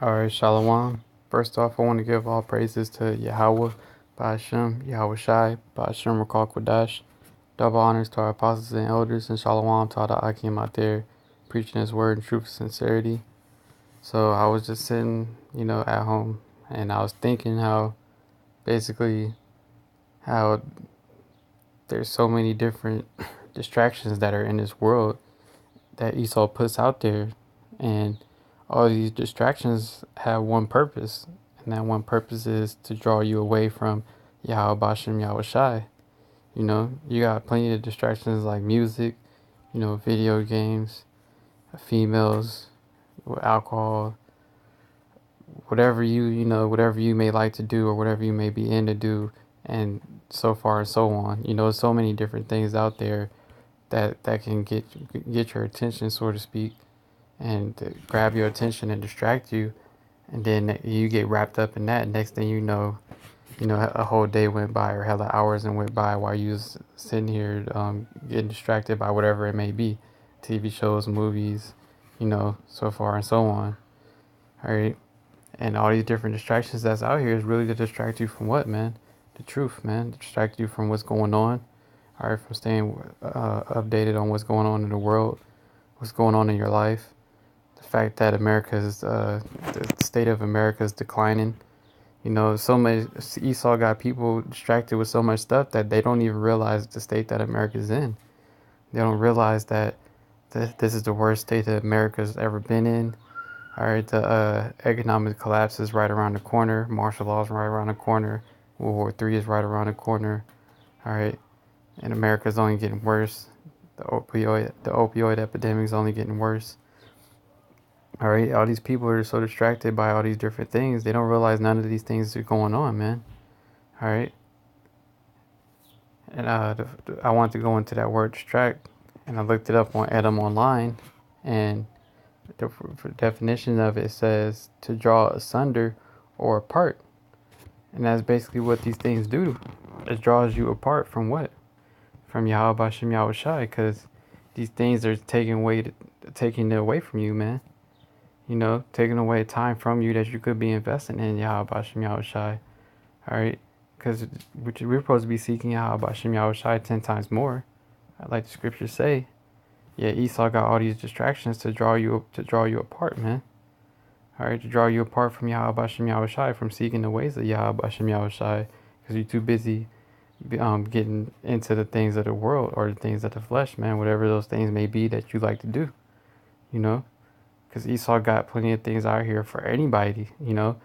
Alright, Shalom. First off, I want to give all praises to Yahweh, Ba'ashem, Yahweh Shai, Ba'ashem Rakal Kwadash. Double honors to our apostles and elders, and Shalom to all the Akim out there preaching His word in truth and sincerity. So I was just sitting, at home, and I was thinking basically, how there's so many different distractions that are in this world that Esau puts out there, and all these distractions have one purpose, and that one purpose is to draw you away from Yahweh Bashem Yahweh Shai. You got plenty of distractions like music, video games, females, alcohol, whatever you may like to do or whatever you may be in to do, and so far and so on. So many different things out there that can get your attention, so to speak, and to grab your attention and distract you, and then you get wrapped up in that. Next thing you know, a whole day went by or hella hours and went by while you was sitting here getting distracted by whatever it may be, TV shows, movies, so far and so on. All right, and all these different distractions that's out here is really to distract you from what, man? The truth, man. To distract you from what's going on. All right, from staying updated on what's going on in the world, what's going on in your life. The fact that the state of America is declining. So much. Esau got people distracted with so much stuff that they don't even realize the state that America's in. They don't realize that this is the worst state that America's ever been in. All right, the economic collapse is right around the corner. Martial law is right around the corner. World War III is right around the corner. All right, and America's only getting worse. The opioid epidemic is only getting worse. All right, all these people are so distracted by all these different things, they don't realize none of these things are going on, man. All right, and I want to go into that word distract, and I looked it up on Edom online, and the definition of it says to draw asunder or apart, and that's basically what these things do. It draws you apart from what? From Yahweh Bashem Yahweh Shai, because these things are taking it away from you, man. Taking away time from you that you could be investing in Yahweh Bashem Yahweh Shai. All right, because we're supposed to be seeking Yahweh Bashem Yahweh Shai 10 times more, like the scriptures say. Yeah, Esau got all these distractions to draw you apart, man. All right, to draw you apart from Yahweh Bashem Yahweh Shai, from seeking the ways of Yahweh Bashem Yahweh Shai, because you're too busy getting into the things of the world or the things of the flesh, man. Whatever those things may be that you like to do, because Esau got plenty of things out here for anybody, your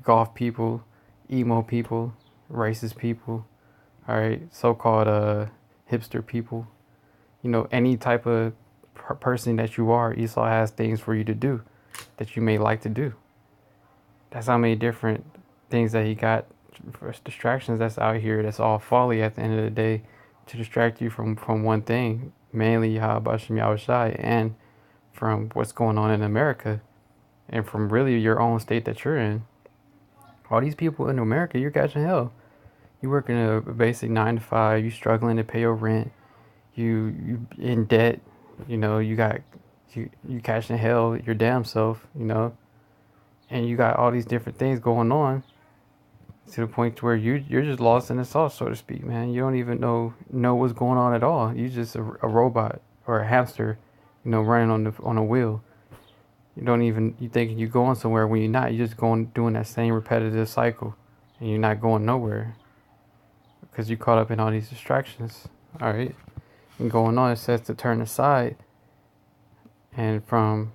golf people, emo people, racist people, all right, so-called hipster people, any type of person that you are, Esau has things for you to do that you may like to do. That's how many different things that he got for distractions that's out here. That's all folly at the end of the day, to distract you from one thing, mainly Yahweh Bashem Yahweh Shai, and from what's going on in America, and from really your own state that you're in. All these people in America, you're catching hell. You working a basic 9 to 5. You struggling to pay your rent. You in debt. You catching hell your damn self. And you got all these different things going on, to the point where you're just lost in the sauce, so to speak, man. You don't even know what's going on at all. You just a robot or a hamster, running on a wheel. You thinking you're going somewhere when you're not. You're just doing that same repetitive cycle, and you're not going nowhere because you caught up in all these distractions. All right, and going on, it says to turn aside, and from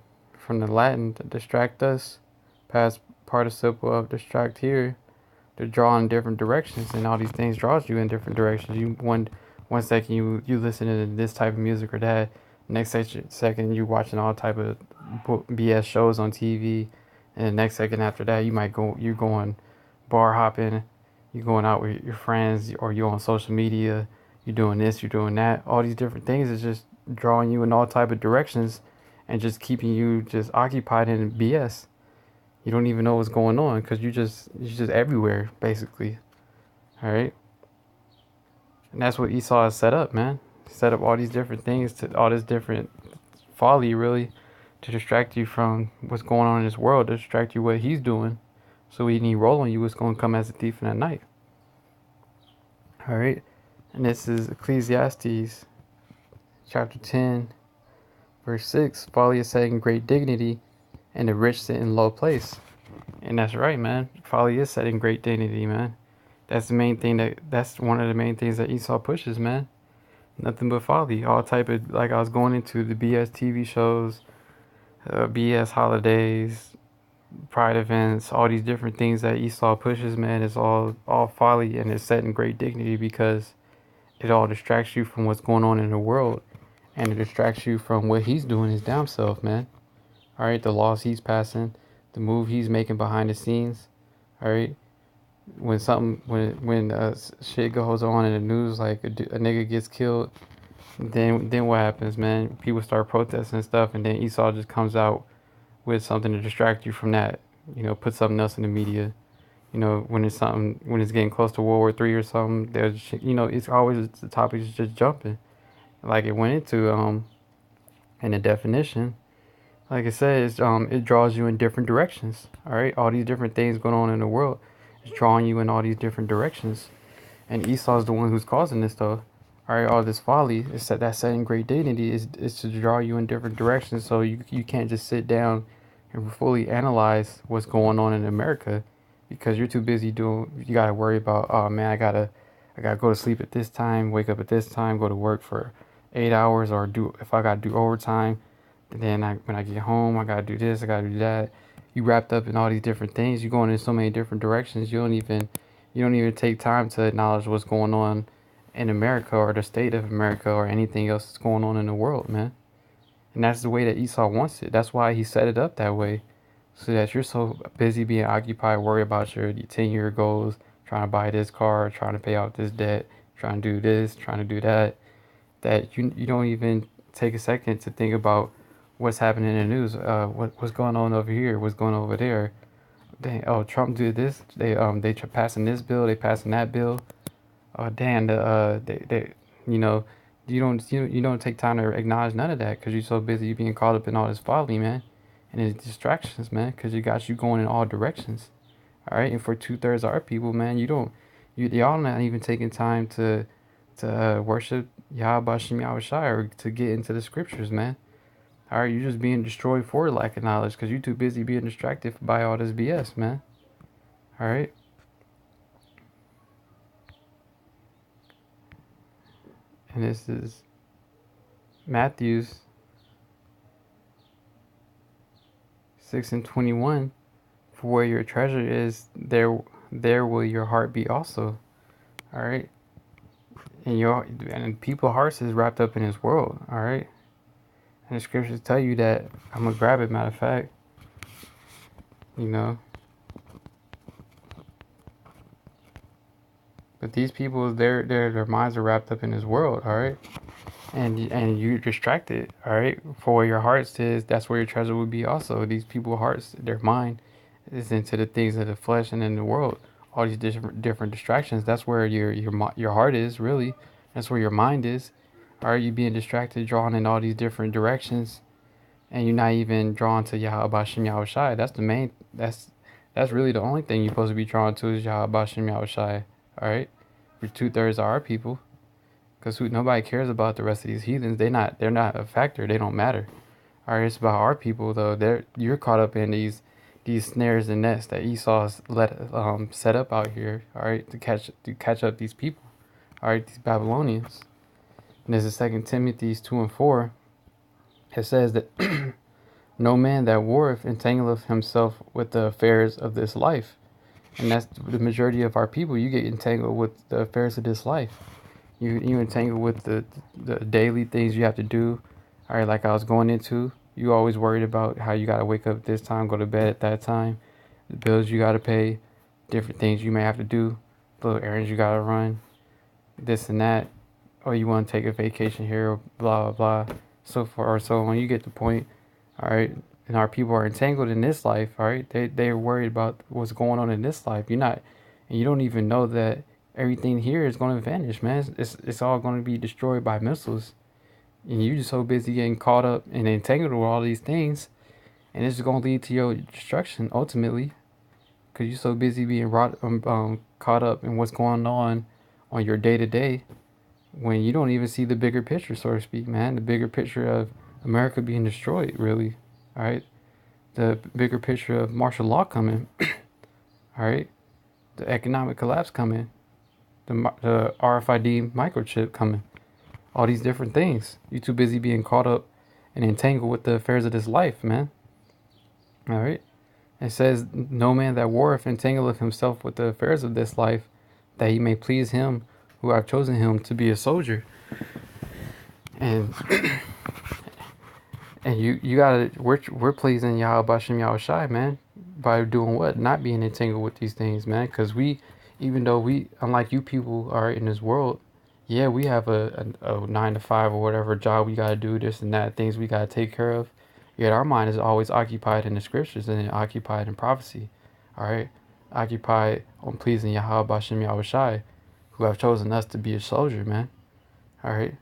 the Latin, to distract us, past participle of distract here, to draw in different directions, and all these things draws you in different directions. You one second you listening to this type of music or that. Next second you watching all type of BS shows on TV, and the next second after that you're going bar hopping, you're going out with your friends, or you're on social media, you're doing this, you're doing that. All these different things is just drawing you in all type of directions, and just keeping you just occupied in BS. You don't even know what's going on because you're just everywhere, basically. All right, and that's what Esau has set up, man. Set up all these different things, to all this different folly, really, to distract you from what's going on in this world, to distract you what he's doing. So when he roll on you, it's going to come as a thief in the night. All right. And this is Ecclesiastes chapter 10, verse 6. Folly is set in great dignity, and the rich sit in low place. And that's right, man. Folly is set in great dignity, man. That's the main thing that's one of the main things that Esau pushes, man. Nothing but folly. All type of, like I was going into the BS TV shows, BS holidays, pride events, all these different things that Esau pushes, man, is all folly, and it's set in great dignity because it all distracts you from what's going on in the world, and it distracts you from what he's doing his damn self, man. All right, the laws he's passing, the move he's making behind the scenes. All right, when shit goes on in the news, like a nigga gets killed, then what happens, man? People start protesting and stuff, and then Esau just comes out with something to distract you from that. You know, put something else in the media. You know, when it's getting close to World War III or something, it's always the topic is just jumping. Like it went into in the definition, like it says, it draws you in different directions. All right, all these different things going on in the world is drawing you in all these different directions, and Esau's the one who's causing this though. All right, all this folly is that setting great dignity is to draw you in different directions, so you can't just sit down and fully analyze what's going on in America because you're too busy doing. You gotta worry about, oh man, I gotta go to sleep at this time, wake up at this time, go to work for 8 hours, or do if I gotta do overtime. And then when I get home, I gotta do this, I gotta do that. You wrapped up in all these different things. You're going in so many different directions. You don't even take time to acknowledge what's going on in America or the state of America or anything else that's going on in the world, man. And that's the way that Esau wants it. That's why he set it up that way, so that you're so busy being occupied, worry about your 10-year goals, trying to buy this car, trying to pay off this debt, trying to do this, trying to do that, that you don't even take a second to think about what's happening in the news. What's going on over here? What's going on over there? Dang, oh, Trump did this. They passing this bill. They passing that bill. Oh, damn. They you know, you don't take time to acknowledge none of that because you're so busy being caught up in all this folly, man, and it's distractions, man, because it got you going in all directions. All right, and for 2/3 of our people, man, y'all not even taking time to worship Yahweh Shem Yahweh Shai or to get into the scriptures, man. All right, you're just being destroyed for lack of knowledge because you're too busy being distracted by all this BS, man. All right. And this is Matthew's 6:21. For where your treasure is, there will your heart be also. All right. And people's hearts is wrapped up in this world. All right. And the scriptures tell you that. I'm gonna grab it. Matter of fact, you know. But these people, their minds are wrapped up in this world. All right. And you're distracted. All right. For where your heart is, that's where your treasure will be also. These people's hearts, their mind is into the things of the flesh and in the world. All these different distractions. That's where your heart is really. That's where your mind is. Are you being distracted, drawn in all these different directions, and you're not even drawn to Yahweh Shem Yahweh Shai? That's the main. That's really the only thing you're supposed to be drawn to is Yahweh Shem Yahweh Shai. All right, for 2/3 of our people, because nobody cares about the rest of these heathens. They're not a factor. They don't matter. All right, it's about our people though. You're caught up in these snares and nets that Esau's set up out here. All right, to catch up these people. All right, these Babylonians. And this is 2 Timothy 2:4. It says that no man that warreth entangleth himself with the affairs of this life. And that's the majority of our people. You get entangled with the affairs of this life. You entangle with the daily things you have to do. All right, like I was going into. You always worried about how you got to wake up at this time, go to bed at that time, the bills you got to pay, different things you may have to do, little errands you got to run, this and that. Or you want to take a vacation here, blah, blah, blah, so far or so on. You get the point, all right? And our people are entangled in this life, all right? They're worried about what's going on in this life. And you don't even know that everything here is going to vanish, man. It's all going to be destroyed by missiles. And you're just so busy getting caught up and entangled with all these things and it's gonna lead to your destruction ultimately, because you're so busy being caught up in what's going on your day to day, when you don't even see the bigger picture, so to speak, man. The bigger picture of America being destroyed, really. All right, the bigger picture of martial law coming. All right, the economic collapse coming, the RFID microchip coming, all these different things. You too busy being caught up and entangled with the affairs of this life, man. All right. It says, "No man that warreth entangleth himself with the affairs of this life, that he may please him who have chosen him to be a soldier." And you gotta, we're pleasing Yahweh Bashem Yahweh Shai, man, by doing what? Not being entangled with these things, man. Because even though we, unlike you people are in this world, yeah, we have a 9 to 5 or whatever job we gotta do, this and that, things we gotta take care of. Yet our mind is always occupied in the scriptures and occupied in prophecy. All right, occupied on pleasing Yahweh Bashem Yahweh Shai, who have chosen us to be a soldier, man. All right.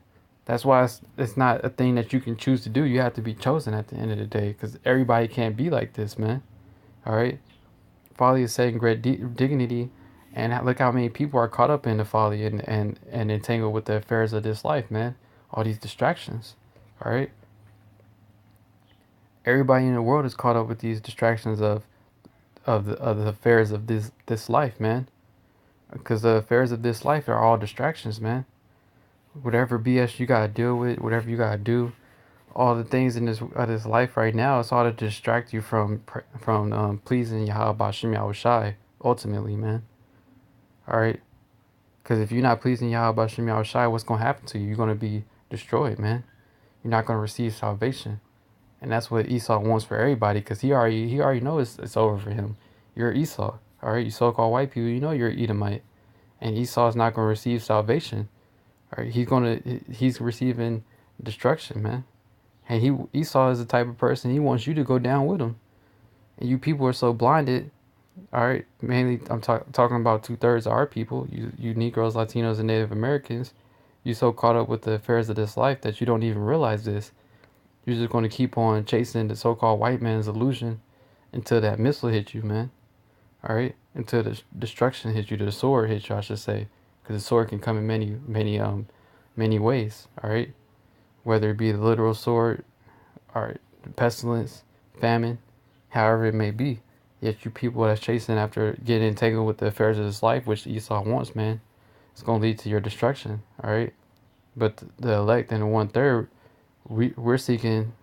That's why it's not a thing that you can choose to do. You have to be chosen at the end of the day, because everybody can't be like this, man. All right. Folly is saying great dignity, and look how many people are caught up in the folly and entangled with the affairs of this life, man. All these distractions. All right. Everybody in the world is caught up with these distractions of the affairs of this life, man. Because the affairs of this life are all distractions, man. Whatever BS you gotta deal with, whatever you gotta do, all the things in this life right now, it's all to distract you from pleasing Yahweh Bashem Yahweh Shai, ultimately, man. All right, because if you're not pleasing Yahweh Bashem Yahweh Shai, what's gonna happen to you? You're gonna be destroyed, man. You're not gonna receive salvation, and that's what Esau wants for everybody, because he already knows it's over for him. You're Esau, all right. You so-called white people, you know you're Edomite, and Esau is not gonna receive salvation. All right, he's receiving destruction, man. And Esau is the type of person, he wants you to go down with him. And you people are so blinded. All right, mainly I'm talking about 2/3 of our people, you Negroes, Latinos, and Native Americans. You so caught up with the affairs of this life that you don't even realize this. You're just going to keep on chasing the so-called white man's illusion until that missile hits you, man. All right, until the destruction hits you, the sword hits you, I should say, because the sword can come in many ways. All right, whether it be the literal sword, all right, pestilence, famine, however it may be. Yet you people that's chasing after getting entangled with the affairs of this life, which Esau wants, man, it's going to lead to your destruction, all right? But the elect and the 1/3, we're seeking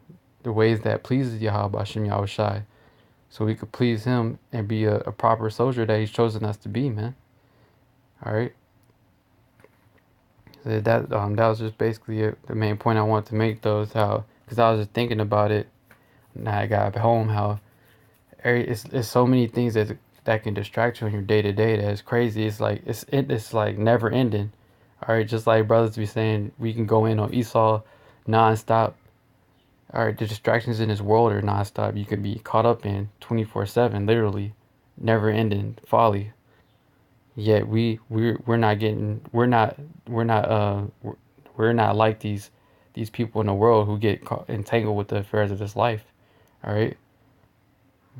the ways that pleases Yahweh Bashem Yahweh Shai, so we could please him and be a proper soldier that he's chosen us to be, man. All right? So that was just basically it. The main point I wanted to make, though, is how, because I was just thinking about it, and I got home, how it's so many things that can distract you on your day to day. That is crazy. It's like never ending. All right, just like brothers be saying, we can go in on Esau nonstop. All right, the distractions in this world are nonstop. You can be caught up in 24/7, literally, never ending folly. Yet we're not getting we're not like these people in the world who get entangled with the affairs of this life. All right.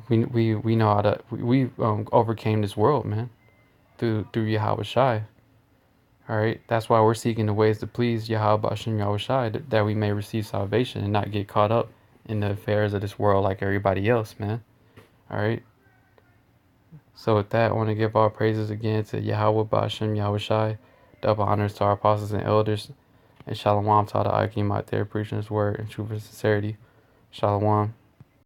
We know how to we overcame this world, man, through Yahweh Shai. All right, that's why we're seeking the ways to please Yahweh Bashem Yahweh Shai, that we may receive salvation and not get caught up in the affairs of this world like everybody else, man. All right. So with that, I want to give all praises again to Yahweh Bashem Yahweh Shai, double honors to our apostles and elders, and Shalom to all the Akim out there preaching His word in truth and sincerity. Shalom.